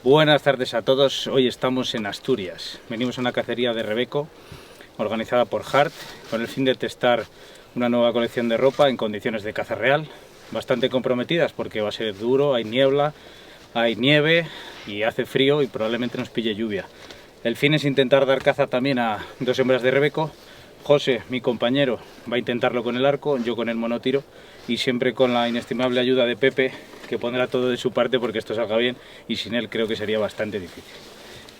Buenas tardes a todos, hoy estamos en Asturias. Venimos a una cacería de Rebeco organizada por Hart con el fin de testar una nueva colección de ropa en condiciones de caza real, bastante comprometidas porque va a ser duro, hay niebla, hay nieve y hace frío y probablemente nos pille lluvia. El fin es intentar dar caza también a dos hembras de Rebeco. José, mi compañero, va a intentarlo con el arco, yo con el monotiro y siempre con la inestimable ayuda de Pepe, que pondrá todo de su parte porque esto salga bien y sin él creo que sería bastante difícil.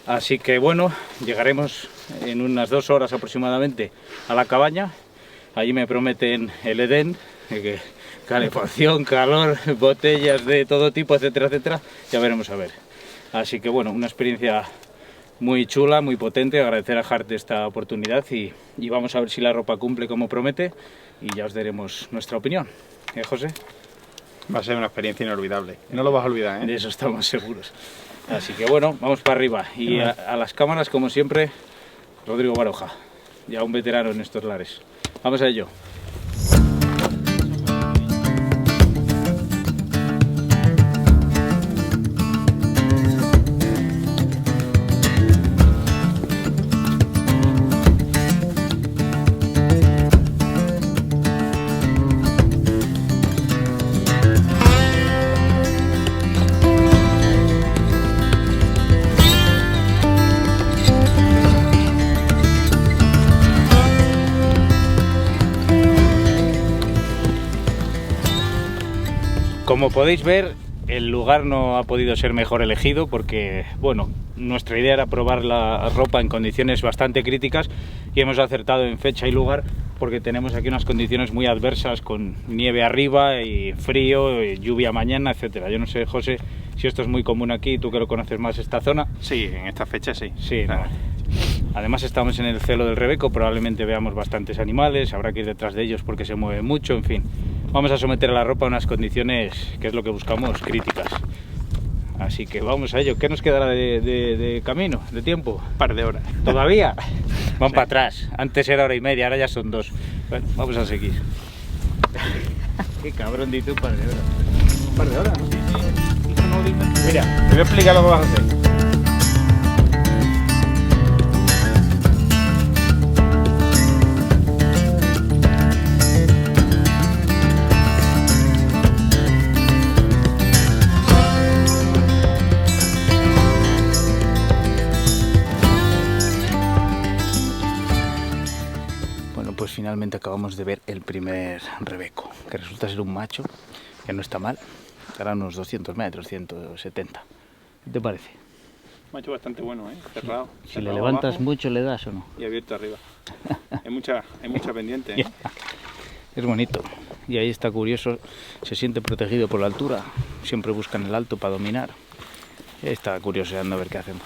Así que bueno, llegaremos en unas 2 horas aproximadamente a la cabaña. Allí me prometen el Edén, calefacción, calor, botellas de todo tipo, etcétera, etcétera. Ya veremos a ver. Así que bueno, una experiencia muy chula, muy potente. Agradecer a Hart esta oportunidad y vamos a ver si la ropa cumple como promete y ya os daremos nuestra opinión. José? Va a ser una experiencia inolvidable. No lo vas a olvidar, ¿eh? De eso estamos seguros. Así que bueno, vamos para arriba. Y a las cámaras, como siempre, Rodrigo Baroja, ya un veterano en estos lares. Vamos a ello. Como podéis ver, el lugar no ha podido ser mejor elegido porque, bueno, nuestra idea era probar la ropa en condiciones bastante críticas y hemos acertado en fecha y lugar porque tenemos aquí unas condiciones muy adversas con nieve arriba y frío, y lluvia mañana, etcétera. Yo no sé, José, si esto es muy común aquí, tú que lo conoces más esta zona. Sí, en esta fecha sí. Sí, ¿no? Además estamos en el celo del Rebeco, probablemente veamos bastantes animales, habrá que ir detrás de ellos porque se mueven mucho, en fin. Vamos a someter a la ropa a unas condiciones, que es lo que buscamos, críticas. Así que vamos a ello. ¿Qué nos quedará de camino, de tiempo? Un par de horas. ¿Todavía? Van Sí. para atrás. Antes era 1h30, ahora ya son 2. Bueno, vamos a seguir. Qué cabrón, dice un par de horas. Un par de horas, ¿no? Mira, Te voy a explicar lo que vas a hacer. pues finalmente acabamos de ver el primer Rebeco, que resulta ser un macho, que no está mal, hará unos 200 metros, 170. ¿Qué te parece? Macho bastante bueno, ¿eh? Cerrado. Si le levantas mucho, ¿le das o no? Y abierto arriba. Hay mucha pendiente, ¿eh? Es bonito. Y ahí está curioso, se siente protegido por la altura, siempre buscan el alto para dominar. Está curioseando a ver qué hacemos.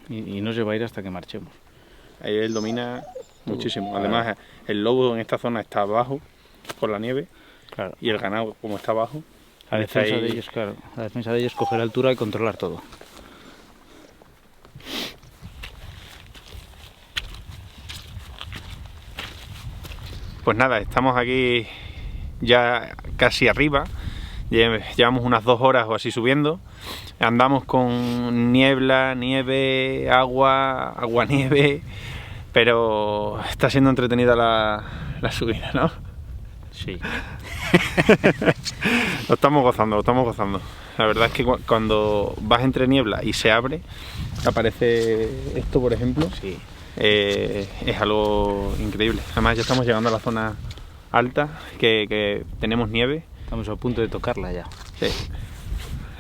Y no se va a ir hasta que marchemos. Ahí él domina muchísimo. Además, el lobo en esta zona está abajo por la nieve. Claro. Y el ganado, como está abajo, La defensa de ellos, claro. La defensa de ellos es coger altura y controlar todo. Pues nada, estamos aquí ya casi arriba. Llevamos unas 2 horas o así subiendo. Andamos con niebla, nieve, agua, nieve. Pero está siendo entretenida la subida, ¿no? Sí. Lo estamos gozando. La verdad es que cuando vas entre niebla y se abre, aparece esto, por ejemplo. Sí. Es algo increíble. Además ya estamos llegando a la zona alta, que tenemos nieve. Estamos a punto de tocarla ya. Sí.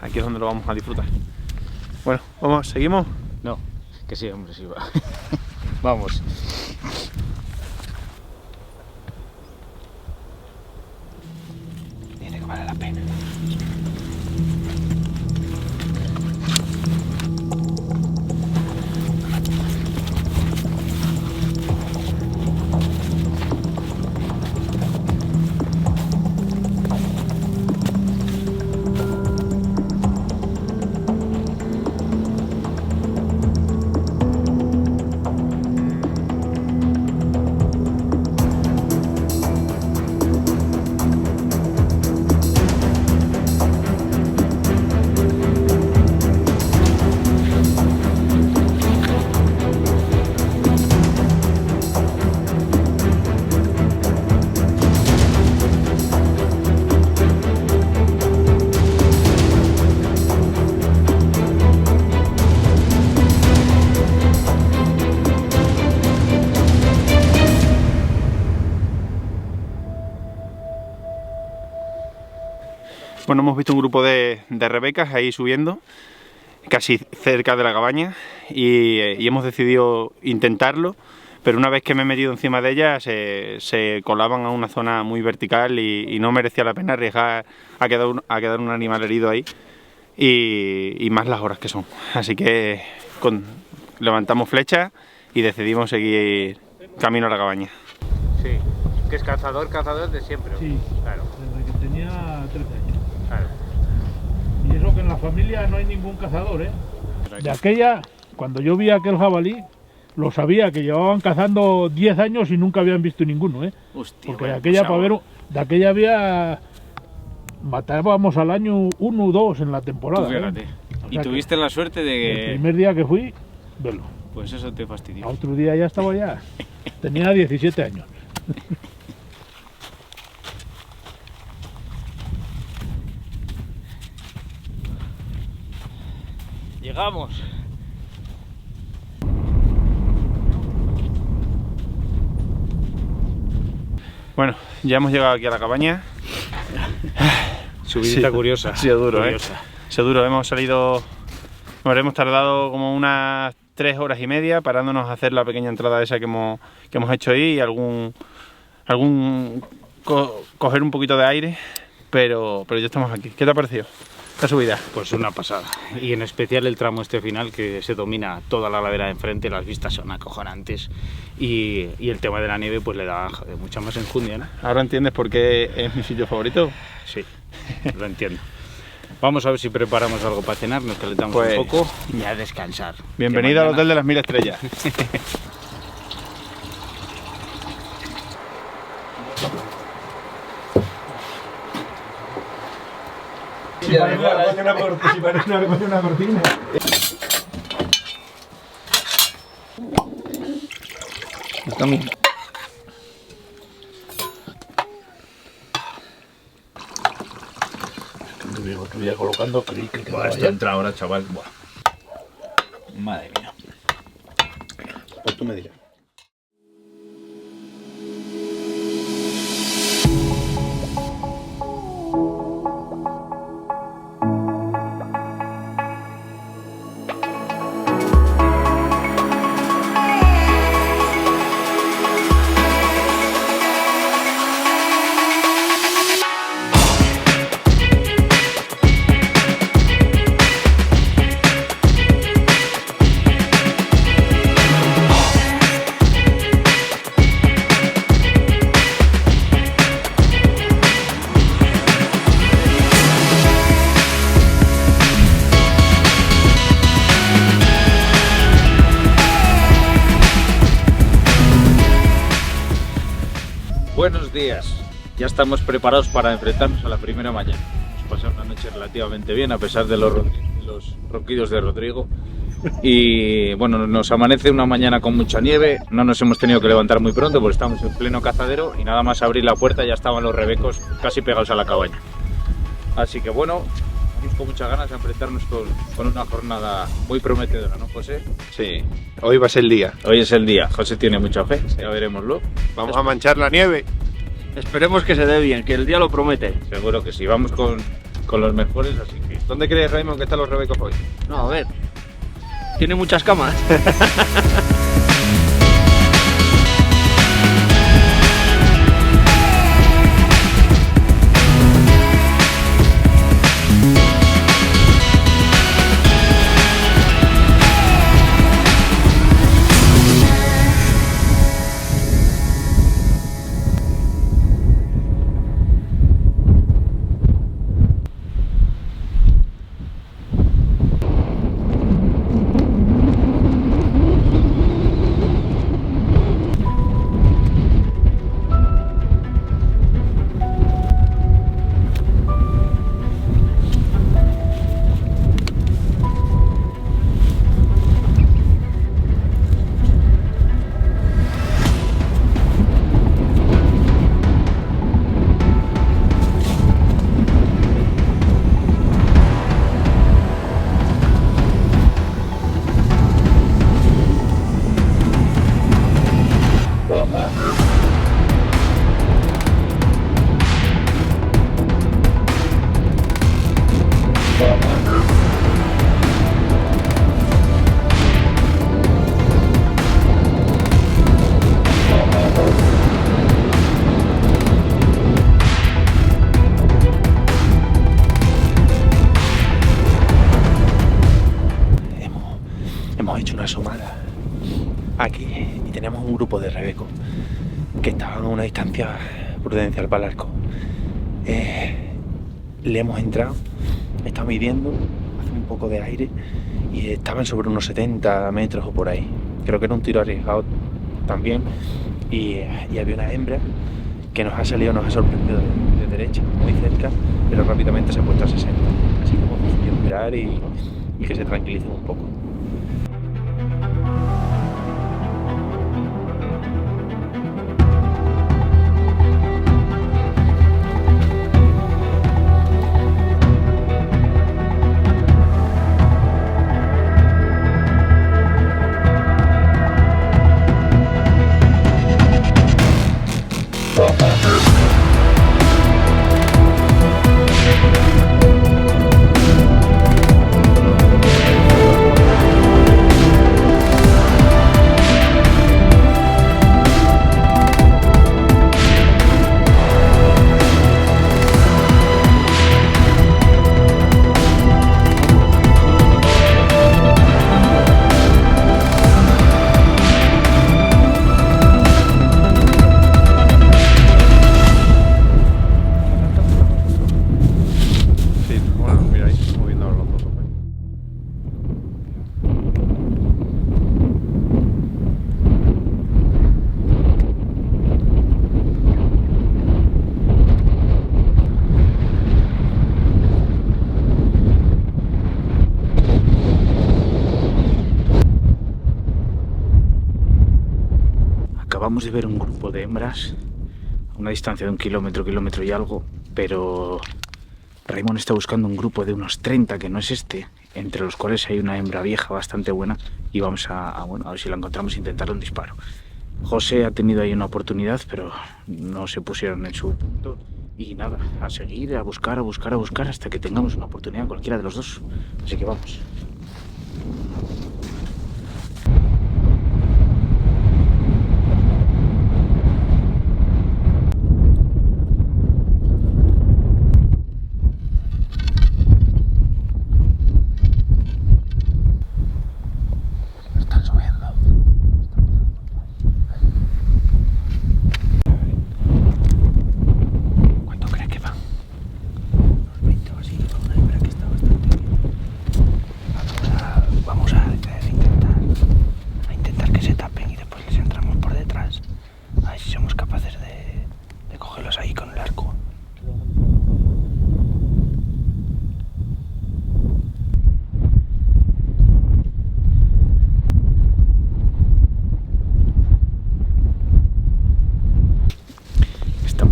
Aquí es donde lo vamos a disfrutar. Bueno, vamos, ¿seguimos? No, que sí, hombre, sí va. Vamos. Dice que vale la pena. bueno, hemos visto un grupo de rebecas ahí subiendo, casi cerca de la cabaña, y hemos decidido intentarlo, pero una vez que me he metido encima de ellas se colaban a una zona muy vertical y no merecía la pena arriesgar a quedar un animal herido ahí, y más las horas que son. Así que levantamos flecha y decidimos seguir camino a la cabaña. Sí, que es cazador de siempre. Sí, claro. desde que tenía 13 años. Claro. Y eso que en la familia no hay ningún cazador, ¿eh? De aquella, cuando yo vi aquel jabalí, lo sabía, que llevaban cazando 10 años y nunca habían visto ninguno, ¿eh? Hostia, porque bueno, de aquella, pues para ver, de aquella había... matábamos al año 1 o 2 en la temporada. Tú fíjate. ¿eh? O Y sea tuviste la suerte de que... el primer día que fui, velo. Pues eso te fastidió. A otro día ya estaba ya. Tenía 17 años. Llegamos. Bueno, ya hemos llegado aquí a la cabaña. Subidita Sí, curiosa. ha sido duro, curiosa. Ha sido duro, hemos tardado como unas 3 horas y media parándonos a hacer la pequeña entrada esa que hemos hecho ahí, y coger un poquito de aire, pero ya estamos aquí. ¿Qué te ha parecido la subida? Pues una pasada. Y en especial el tramo este final, que se domina toda la ladera de enfrente, las vistas son acojonantes. Y el tema de la nieve pues le da, joder, mucha más enjundia, ¿no? ¿Ahora entiendes por qué es mi sitio favorito? Sí, lo entiendo. Vamos a ver si preparamos algo para cenar, nos calentamos Pues, un poco y a descansar. Bienvenido al Hotel de las 1000 Estrellas. Si parece una cortina. Otro día colocando, creí que quedaba Esto ya. entra ahora, chaval. Buah. Madre mía. Pues tú me dirás. Buenos días, ya estamos preparados para enfrentarnos a la primera mañana. Hemos pasado una noche relativamente bien a pesar de los ronquidos de Rodrigo. Y bueno, nos amanece una mañana con mucha nieve, no nos hemos tenido que levantar muy pronto porque estamos en pleno cazadero y nada más abrir la puerta ya estaban los rebecos casi pegados a la cabaña. Así que bueno, vamos con muchas ganas de enfrentarnos con una jornada muy prometedora, ¿no, José? Sí, hoy va a ser el día. Hoy es el día, José tiene mucha fe, ya veremoslo. Vamos a manchar la nieve. Esperemos que se dé bien, que el día lo promete. Seguro que sí, vamos con los mejores, así que... ¿Dónde crees, Raymond, que están los rebecos hoy? No, a ver. Tiene muchas camas. hemos hecho una asomada aquí y tenemos un grupo de rebeco que estaban a una distancia prudencial para el arco. Le hemos entrado, he estado midiendo, hace un poco de aire y estaban sobre unos 70 metros o por ahí. Creo que era un tiro arriesgado también y había una hembra que nos ha sorprendido de derecha, muy cerca, pero rápidamente se ha puesto a 60. Así que hemos decidido esperar y que se tranquilicen un poco. Acabamos de ver un grupo de hembras a una distancia de 1 kilómetro, kilómetro y algo, pero Raymond está buscando un grupo de unos 30 que no es este, entre los cuales hay una hembra vieja bastante buena y vamos a ver si la encontramos e intentar un disparo. José ha tenido ahí una oportunidad, pero no se pusieron en su punto y nada, a seguir, a buscar hasta que tengamos una oportunidad cualquiera de los dos. Así que vamos.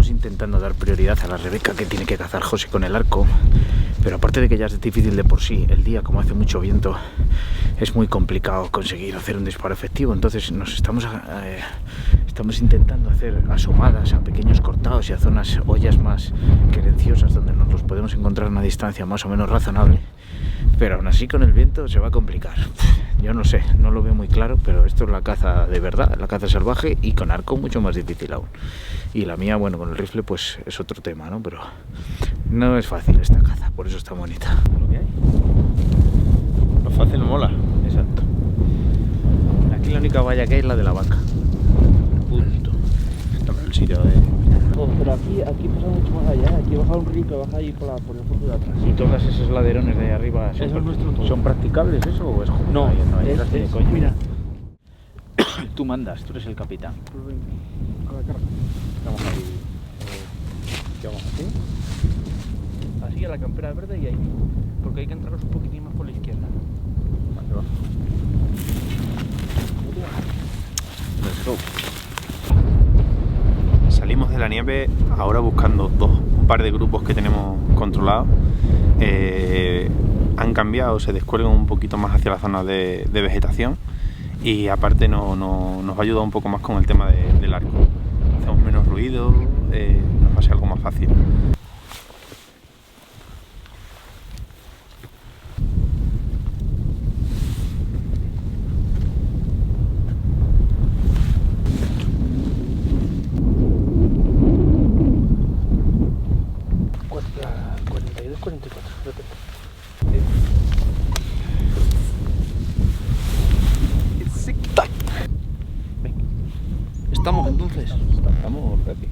Intentando dar prioridad a la rebeca que tiene que cazar José con el arco, pero aparte de que ya es difícil de por sí, el día como hace mucho viento es muy complicado conseguir hacer un disparo efectivo, entonces nos estamos intentando hacer asomadas a pequeños cortados y a zonas ollas más querenciosas donde nos los podemos encontrar a una distancia más o menos razonable, pero aún así con el viento se va a complicar. Yo no sé, no lo veo muy claro, pero esto es la caza de verdad, la caza salvaje y con arco mucho más difícil aún. Y la mía, bueno, con el rifle pues es otro tema, ¿no? Pero no es fácil esta caza, por eso está bonita. Lo que hay. Lo fácil mola. Exacto. Aquí la única valla que hay es la de la vaca. Punto. Está en el sitio de... No, pero aquí pasa mucho más allá, aquí baja un río que baja ahí por el fondo de atrás. ¿Y todos esos laderones de ahí arriba Eso es nuestro todo. son practicables eso o es como? No, Mira. Tú mandas, tú eres el capitán. A la carga. Vamos ahí. ¿Qué vamos así? Así a la campera verde y ahí. Porque hay que entraros un poquitín más por la izquierda. Vale, va. Let's go. Salimos de la nieve ahora buscando un par de grupos que tenemos controlados. Han cambiado, se descuelgan un poquito más hacia la zona de vegetación y aparte nos va a ayudar un poco más con el tema del arco. Hacemos menos ruido, nos va a ser algo más fácil. estamos entonces. Estamos ready.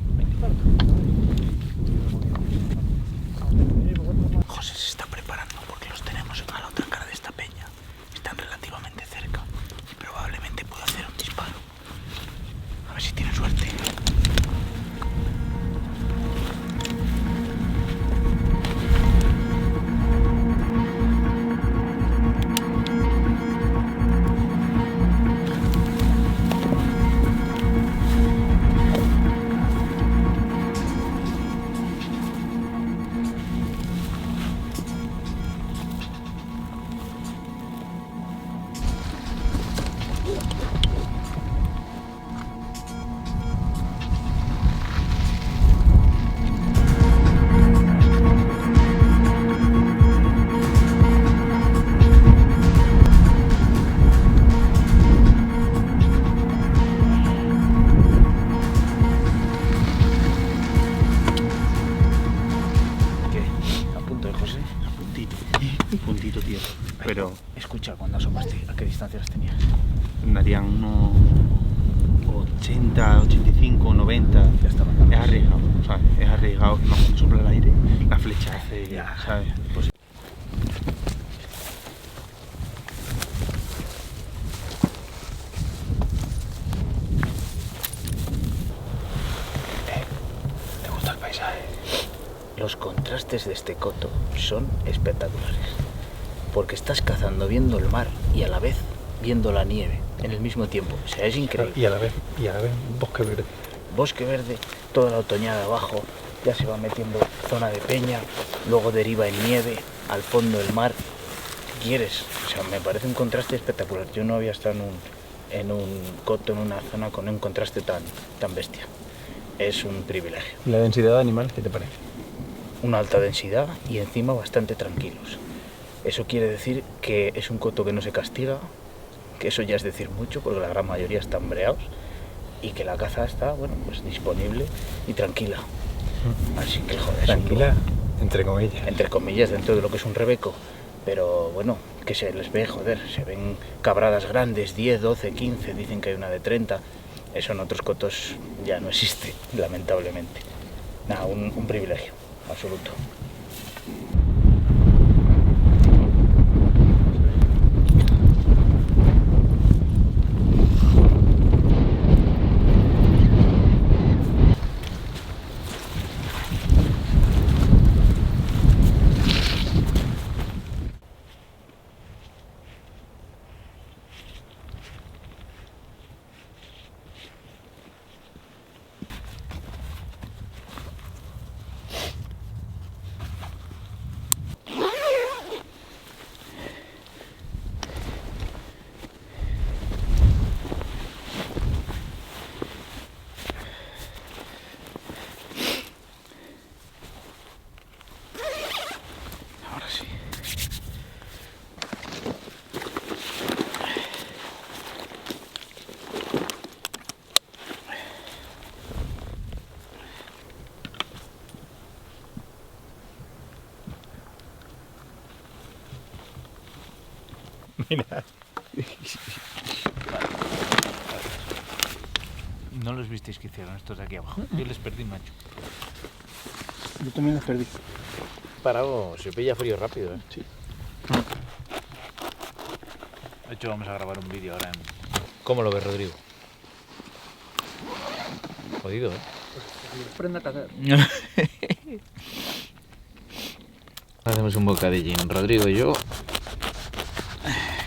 José se está preparando porque los tenemos a la otra cara de esta peña. Están relativamente cerca y probablemente pueda hacer un disparo. A ver si tiene suerte. Puntito, tío. Pero Escucha, cuando asomaste, ¿a qué distancia las tenías? andarían unos 80, 85, 90. Ya estaban. Es arriesgado, ¿sabes? Es arriesgado. No, cuando sopla el aire, la flecha hace, Ya, ¿sabes? Pues ¿te gusta el paisaje? Los contrastes de este coto son espectaculares. Porque estás cazando viendo el mar y a la vez viendo la nieve en el mismo tiempo. O sea, es increíble. Y a la vez bosque verde. Bosque verde, toda la otoñada abajo, ya se va metiendo zona de peña, luego deriva en nieve, al fondo el mar. ¿Qué quieres? O sea, me parece un contraste espectacular. Yo no había estado en un coto, en una zona con un contraste tan bestia. Es un privilegio. ¿Y la densidad de animales qué te parece? Una alta densidad y encima bastante tranquilos. Eso quiere decir que es un coto que no se castiga, que eso ya es decir mucho, porque la gran mayoría están breados, y que la caza está, bueno, pues disponible y tranquila. Así que, joder, Tranquila, entre comillas. entre comillas, dentro de lo que es un rebeco, pero bueno, que se les ve, joder, se ven cabradas grandes, 10, 12, 15, dicen que hay una de 30, eso en otros cotos ya no existe, lamentablemente. Nada, un privilegio, absoluto. Ahora sí. Mira. No los visteis que hicieron estos de aquí abajo. Yo les perdí, macho. Yo también las perdí. Parado, se pilla frío rápido, ¿eh? Sí. De hecho, vamos a grabar un vídeo ahora en... ¿Cómo lo ves, Rodrigo? Jodido, ¿eh? Prenda a cazar. Hacemos un bocadillín, Rodrigo y yo,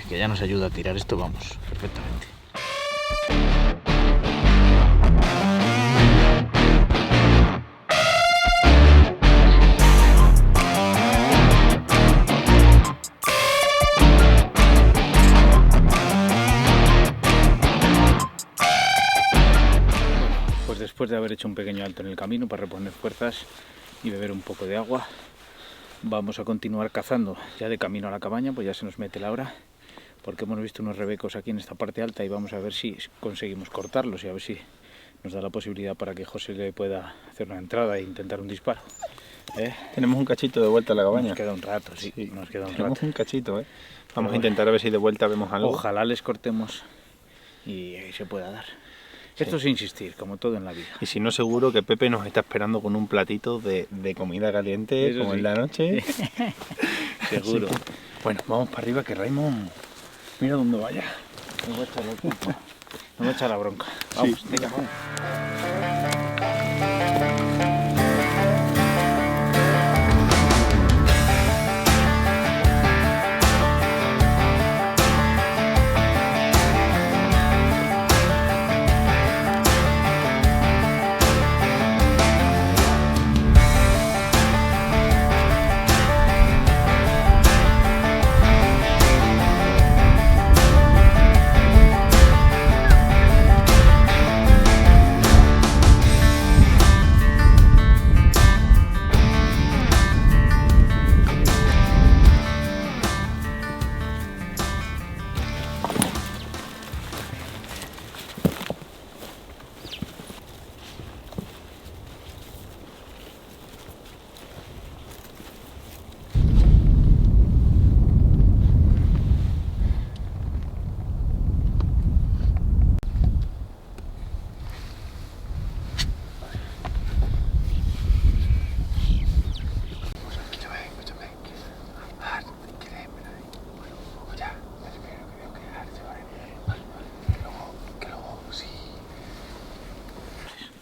que ya nos ayuda a tirar esto, vamos, perfectamente. Pues después de haber hecho un pequeño alto en el camino para reponer fuerzas y beber un poco de agua, vamos a continuar cazando. Ya de camino a la cabaña, pues ya se nos mete la hora, porque hemos visto unos rebecos aquí en esta parte alta y vamos a ver si conseguimos cortarlos y a ver si nos da la posibilidad para que José le pueda hacer una entrada e intentar un disparo. Tenemos un cachito de vuelta a la cabaña. Nos queda un rato, sí, nos queda un Tenemos rato. un cachito, ¿eh? Vamos Pero a intentar a ver si de vuelta vemos algo. Ojalá les cortemos y se pueda dar. Esto es insistir, como todo en la vida. Y si no, seguro que Pepe nos está esperando con un platito de comida caliente, Eso como sí. en la noche. Seguro. Así que, bueno, vamos para arriba, que Raymond, mira dónde vaya. No voy a echar la culpa. No voy a echar la bronca. Vamos, Sí, venga. vamos.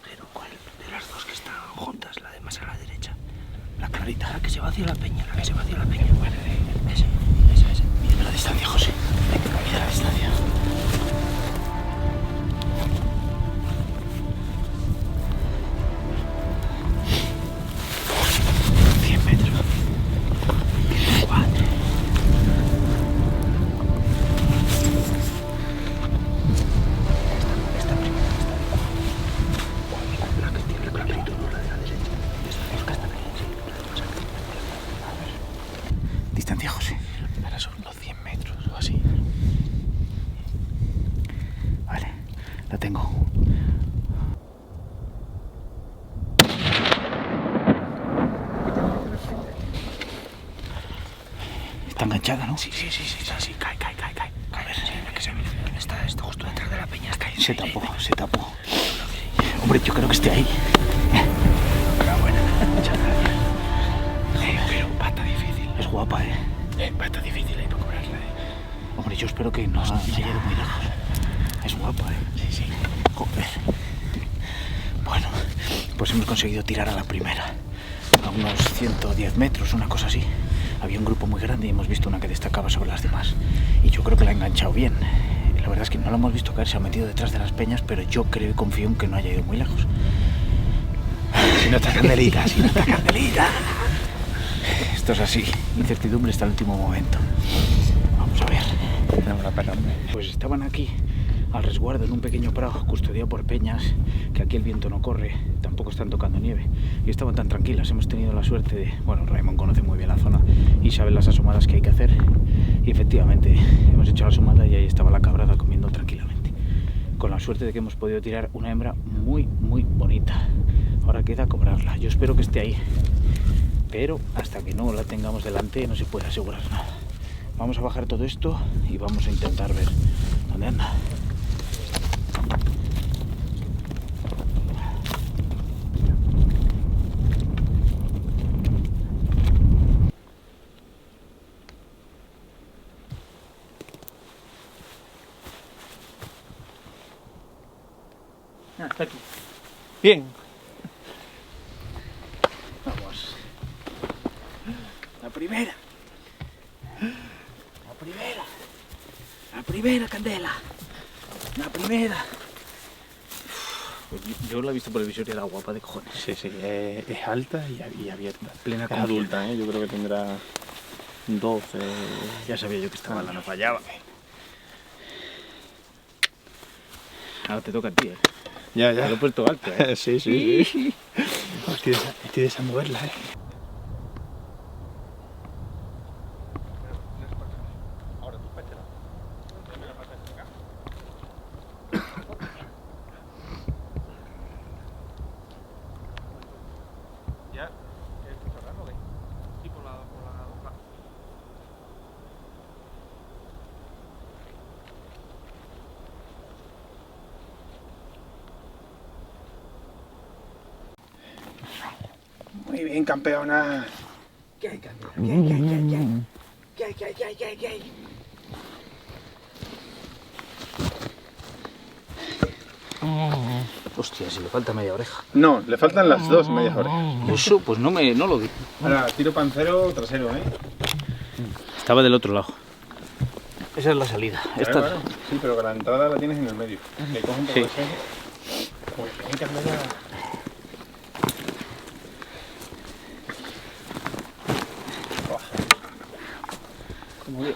Pero ¿cuál de las dos que están juntas? La de más a la derecha. La clarita, la que se va hacia la peña, la que se va hacia la peña. Vale, ese. Mide la distancia, José. Mide la distancia. Distancia, José. Ahora son los 100 metros o así. Vale, la tengo. Está enganchada, ¿no? Sí. Cae. A ver, que se mire. Está justo detrás de la peña. Se tapó. Hombre, yo creo que esté ahí. Enhorabuena. Muchas gracias. Pero va a estar difícil. Es guapa, va a estar difícil ahí para cobrarla, Hombre, yo espero que no haya ido muy lejos. Es guapa, Sí. Joder. Bueno, pues hemos conseguido tirar a la primera. A unos 110 metros, una cosa así. Había un grupo muy grande y hemos visto una que destacaba sobre las demás. Y yo creo que la ha enganchado bien. La verdad es que no la hemos visto caer, se ha metido detrás de las peñas, pero yo creo y confío en que no haya ido muy lejos. Si no está Candelita. Esto es así, incertidumbre hasta el último momento. Vamos a ver. Pues estaban aquí, al resguardo, en un pequeño prado, custodiado por peñas, que aquí el viento no corre, tampoco están tocando nieve. Y estaban tan tranquilas, hemos tenido la suerte de... Bueno, Raymond conoce muy bien la zona y sabe las asomadas que hay que hacer. Y efectivamente, hemos hecho la asomada y ahí estaba la cabrada comiendo tranquilamente. Con la suerte de que hemos podido tirar una hembra muy bonita. Ahora queda cobrarla. Yo espero que esté ahí. Pero hasta que no la tengamos delante no se puede asegurar nada. Vamos a bajar todo esto y vamos a intentar ver dónde anda. Está aquí. Bien. Vamos. La primera, Candela. La primera. Pues yo la he visto por el visor y era guapa de cojones. Sí, es alta y abierta. Plena Es confianza. adulta, yo creo que tendrá 12. Ya sabía yo que esta bala no fallaba. Ahora te toca a ti, Ya. Lo he puesto alto, Sí. Estoy deseando verla, Muy bien, campeona. ¿Qué hay, campeón? ¿Qué hay? Hostia, si le falta media oreja. No, le faltan las dos medias orejas. Eso, pues no lo vi. Ahora, tiro pancero trasero, ¿eh? Estaba del otro lado. Esa es la salida. Esta... Claro. Sí, pero que la entrada la tienes en el medio. Le cojo un poco Sí. de seco. Pues bien, campeona. Como Dios.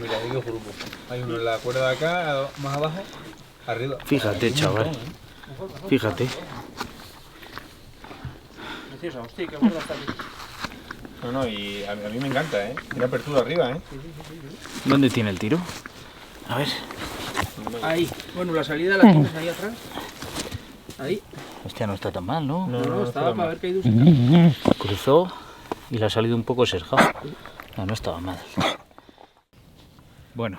Mira, hay dos grupos. Hay uno en la cuerda de acá, más abajo, arriba. Fíjate, chaval. Fíjate. Preciosa, hostia, qué gorda está aquí. No, y a mí me encanta, ¿eh? Mira apertura arriba, ¿eh? ¿Dónde tiene el tiro? A ver. Ahí. Bueno, la salida la tienes ahí atrás. Ahí. Hostia, no está tan mal, ¿no? No, estaba para haber caído sin Cruzó y le ha salido un poco sesgado. No estaba mal. Bueno,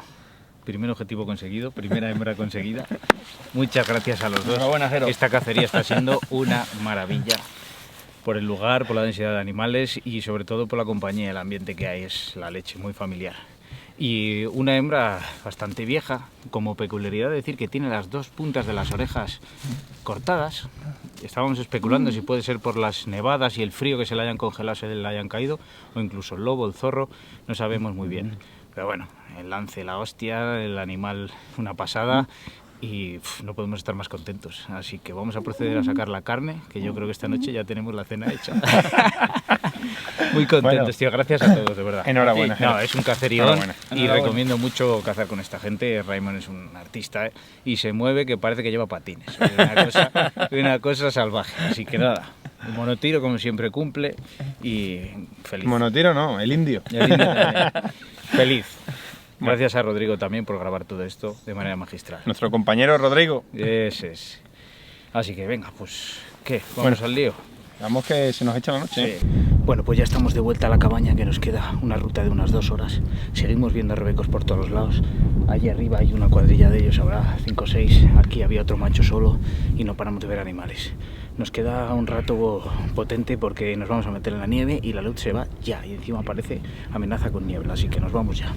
primer objetivo conseguido, primera hembra conseguida. Muchas gracias a los dos. Enhorabuena, Jero. Esta cacería está siendo una maravilla. Por el lugar, por la densidad de animales y sobre todo por la compañía, el ambiente que hay, es la leche, muy familiar. Y una hembra bastante vieja, como peculiaridad decir que tiene las dos puntas de las orejas cortadas. Estábamos especulando si puede ser por las nevadas y el frío que se le hayan congelado, se le hayan caído, o incluso el lobo, el zorro, no sabemos muy bien. Pero bueno, el lance, la hostia, el animal, una pasada. Y no podemos estar más contentos, así que vamos a proceder a sacar la carne, que yo creo que esta noche ya tenemos la cena hecha. Muy contentos, Bueno. tío, gracias a todos, de verdad. Enhorabuena, No, Jero. es un cacerión Enhorabuena. y recomiendo mucho cazar con esta gente. Raymond es un artista, ¿eh? Y se mueve que parece que lleva patines, es una cosa salvaje, así que nada, el monotiro como siempre cumple y feliz. Monotiro no, el indio. Y el indio también. Feliz. Gracias a Rodrigo también por grabar todo esto de manera magistral. Nuestro compañero Rodrigo. Ese es. Así que venga, pues, ¿qué? ¿Vamos al lío? Vamos que se nos echa la noche. ¿eh? Bueno, pues ya estamos de vuelta a la cabaña, que nos queda una ruta de unas 2 horas. Seguimos viendo rebecos por todos los lados. Allí arriba hay una cuadrilla de ellos, habrá 5 o 6. Aquí había otro macho solo y no paramos de ver animales. Nos queda un rato potente porque nos vamos a meter en la nieve y la luz se va ya. Y encima parece amenaza con niebla, así que nos vamos ya.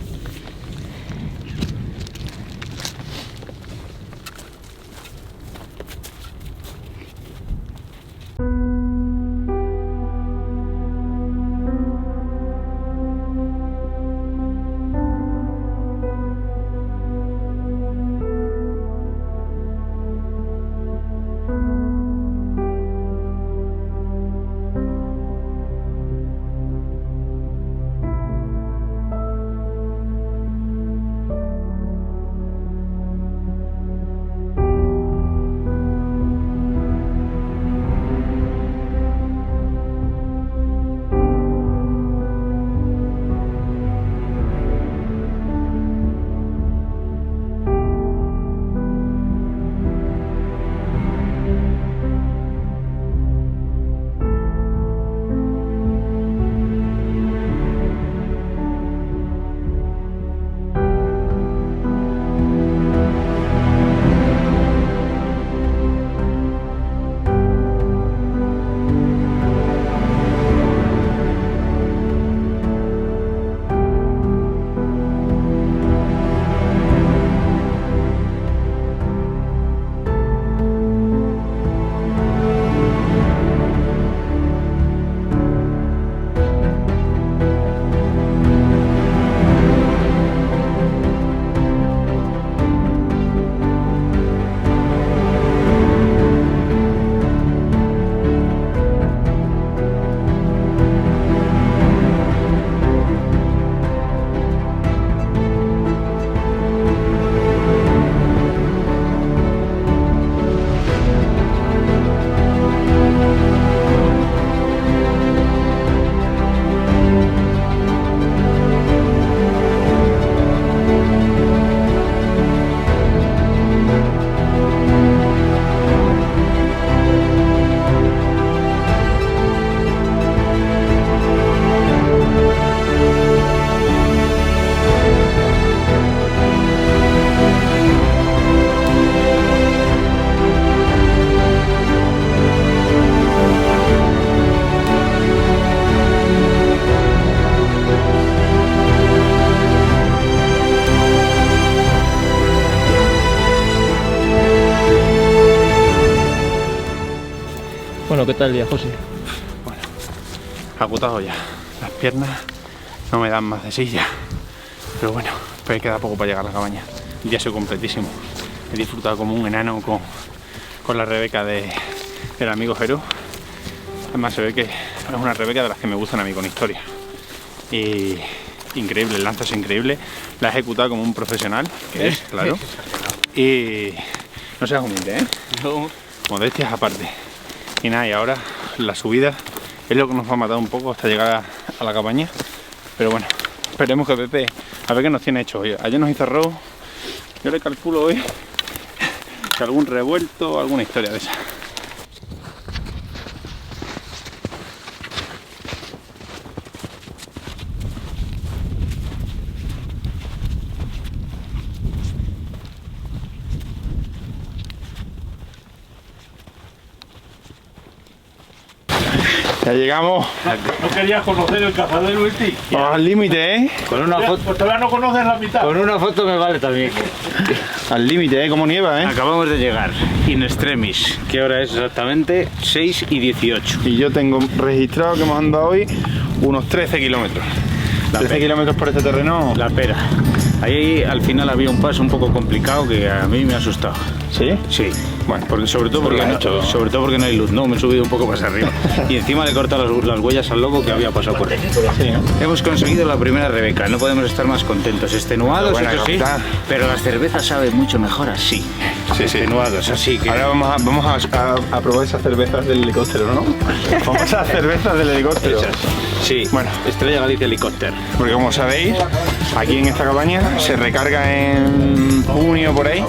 Bueno, ¿qué tal el día, José? Bueno, agotado ya. Las piernas no me dan más de sí ya. Pero bueno, pues queda poco para llegar a la cabaña. El día ha sido completísimo. He disfrutado como un enano con la Rebeca del amigo Jero. Además se ve que es una Rebeca de las que me gustan a mí con historia. Y increíble, el lanza es increíble. La he ejecutado como un profesional, que es, claro. Y no seas humilde, ¿eh? No. Modestias aparte. Y nada, y ahora la subida es lo que nos va a matar un poco hasta llegar a la cabaña. Pero bueno, esperemos que Pepe, a ver qué nos tiene hecho hoy. Ayer nos hizo arroz, yo le calculo hoy que algún revuelto, alguna historia de esa. Ya llegamos. ¿No querías conocer el cazadero este? Vamos al límite, ¿eh? Con una foto. Pues todavía no conoces la mitad. Con una foto me vale también. Al límite, ¿eh? Como nieva, ¿eh? Acabamos de llegar, in extremis. ¿Qué hora es exactamente? 6:18. Y yo tengo registrado que hemos andado hoy unos 13 kilómetros. 13 kilómetros por este terreno. La pera. Ahí al final había un paso un poco complicado que a mí me ha asustado. ¿Sí? Sí. Bueno, Sobre todo porque no hay luz, no, me he subido un poco más arriba. Y encima le he cortado las huellas al lobo que había pasado por ahí. sí, ¿no? Hemos conseguido la primera Rebeca, no podemos estar más contentos. Extenuados, Buena, eso sí, capitán. pero la cerveza sabe mucho mejor así. Sí, sí. Extenuados, así que... Ahora vamos a probar esas cervezas del helicóptero, ¿no? Famosas cervezas del helicóptero. Esas. Sí, Bueno. Estrella Galicia Helicóptero. Porque como sabéis, aquí en esta cabaña se recarga en junio por ahí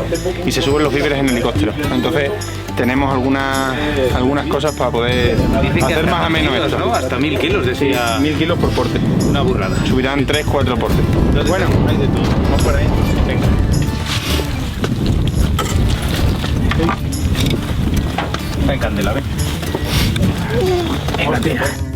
y se suben los víveres en helicóptero. Entonces tenemos algunas cosas para poder hacer más ameno esto. ¿No? Hasta 1000 kilos, decía. 1000 kilos por porte. Una burrada. Subirán 3-4 portes. Bueno, hay de todo. vamos por ahí. Venga. Ven, Candela, ven. Venga, tira.